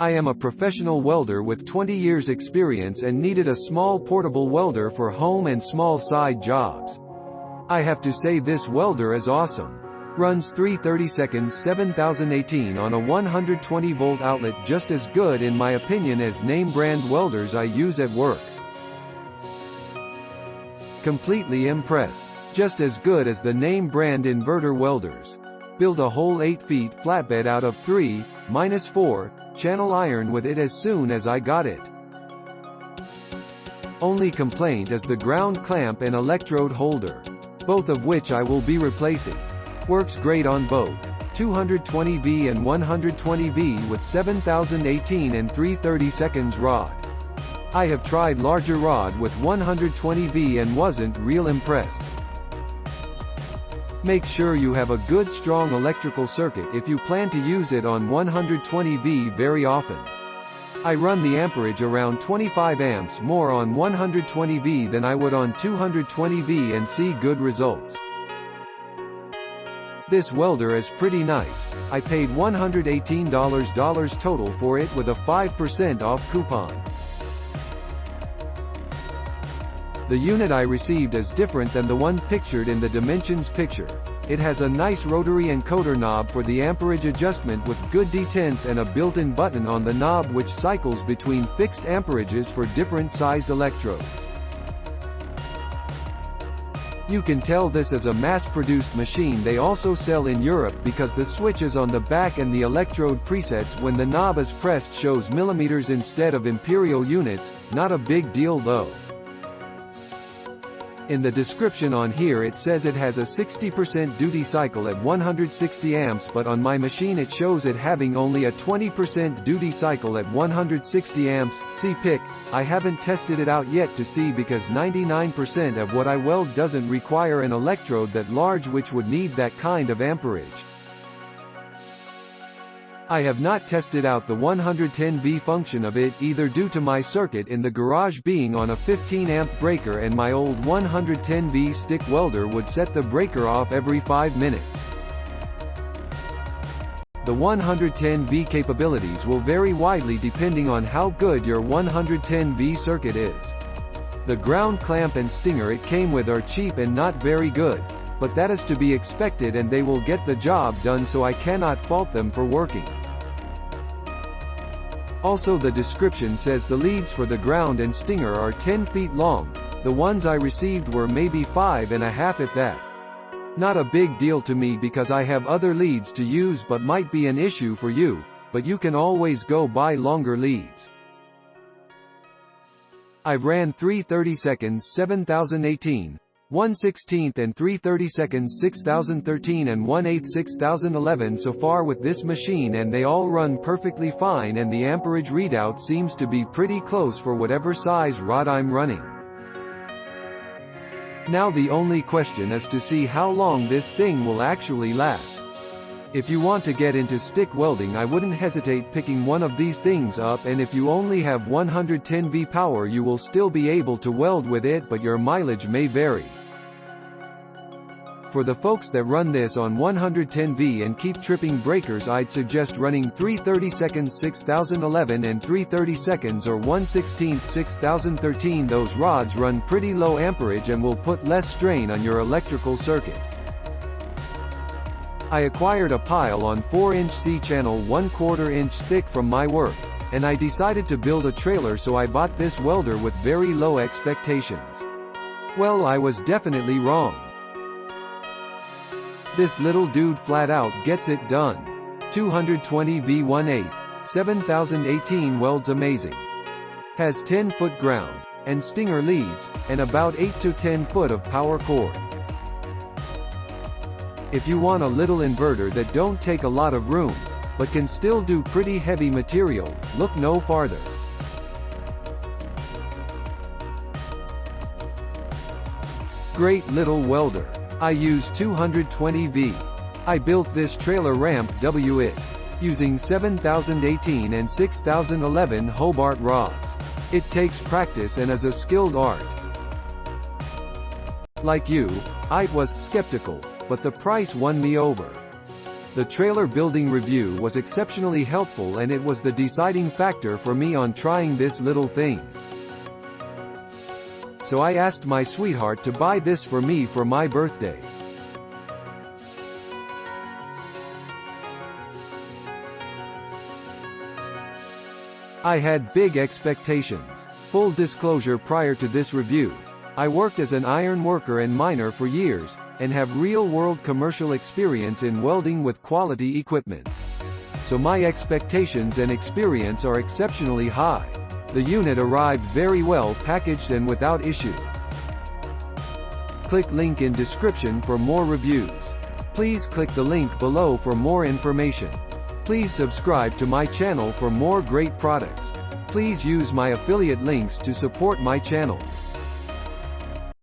I am a professional welder with 20 years experience and needed a small portable welder for home and small side jobs. I have to say this welder is awesome. Runs 330 seconds 7018 on a 120 volt outlet, just as good in my opinion as name brand welders I use at work. Completely impressed. Just as good as the name brand inverter welders. Build a whole 8 feet flatbed out of 3-4 channel iron with it as soon as I got it. Only complaint is the ground clamp and electrode holder, both of which I will be replacing. Works great on both 220V and 120V with 7018 and 330 seconds rod. I have tried larger rod with 120V and wasn't real impressed. Make sure you have a good strong electrical circuit if you plan to use it on 120V very often. I run the amperage around 25 amps more on 120V than I would on 220V and see good results. This welder is pretty nice. I paid $118 total for it with a 5% off coupon. The unit I received is different than the one pictured in the dimensions picture. It has a nice rotary encoder knob for the amperage adjustment with good detents and a built-in button on the knob which cycles between fixed amperages for different sized electrodes. You can tell this is a mass-produced machine they also sell in Europe because the switches on the back and the electrode presets when the knob is pressed shows millimeters instead of imperial units. Not a big deal though. In the description on here it says it has a 60% duty cycle at 160 amps, but on my machine it shows it having only a 20% duty cycle at 160 amps. See pic. I haven't tested it out yet to see because 99% of what I weld doesn't require an electrode that large which would need that kind of amperage. I have not tested out the 110V function of it either due to my circuit in the garage being on a 15 amp breaker and my old 110V stick welder would set the breaker off every 5 minutes. The 110V capabilities will vary widely depending on how good your 110V circuit is. The ground clamp and stinger it came with are cheap and not very good, but that is to be expected and they will get the job done, so I cannot fault them for working. Also the description says the leads for the ground and stinger are 10 feet long. The ones I received were maybe 5.5 if that. Not a big deal to me because I have other leads to use, but might be an issue for you, but you can always go buy longer leads. I've ran 330 seconds 7018, 1/16 and 330 seconds 6013 and 1/8 6011 so far with this machine, and they all run perfectly fine and the amperage readout seems to be pretty close for whatever size rod I'm running. Now the only question is to see how long this thing will actually last. If you want to get into stick welding, I wouldn't hesitate picking one of these things up, and if you only have 110V power you will still be able to weld with it, but your mileage may vary. For the folks that run this on 110V and keep tripping breakers, I'd suggest running 330 seconds 6011 and 330 seconds or 1/16 6013. Those rods run pretty low amperage and will put less strain on your electrical circuit. I acquired a pile on 4-inch C-channel 1/4 inch thick from my work, and I decided to build a trailer, so I bought this welder with very low expectations. Well, I was definitely wrong. This little dude flat out gets it done. 220V 1/8, 7018 welds amazing. Has 10-foot ground and stinger leads, and about 8 to 10 foot of power cord. If you want a little inverter that don't take a lot of room, but can still do pretty heavy material, look no farther. Great little welder. I use 220V. I built this trailer ramp 𝑭𝑰𝑺 using 7018 and 6011 Hobart rods. It takes practice and is a skilled art. Like you, I was skeptical, but the price won me over. The trailer building review was exceptionally helpful and it was the deciding factor for me on trying this little thing. So I asked my sweetheart to buy this for me for my birthday. I had big expectations. Full disclosure, prior to this review, I worked as an iron worker and miner for years, and have real-world commercial experience in welding with quality equipment. So my expectations and experience are exceptionally high. The unit arrived very well packaged and without issue. Click link in description for more reviews. Please click the link below for more information. Please subscribe to my channel for more great products. Please use my affiliate links to support my channel.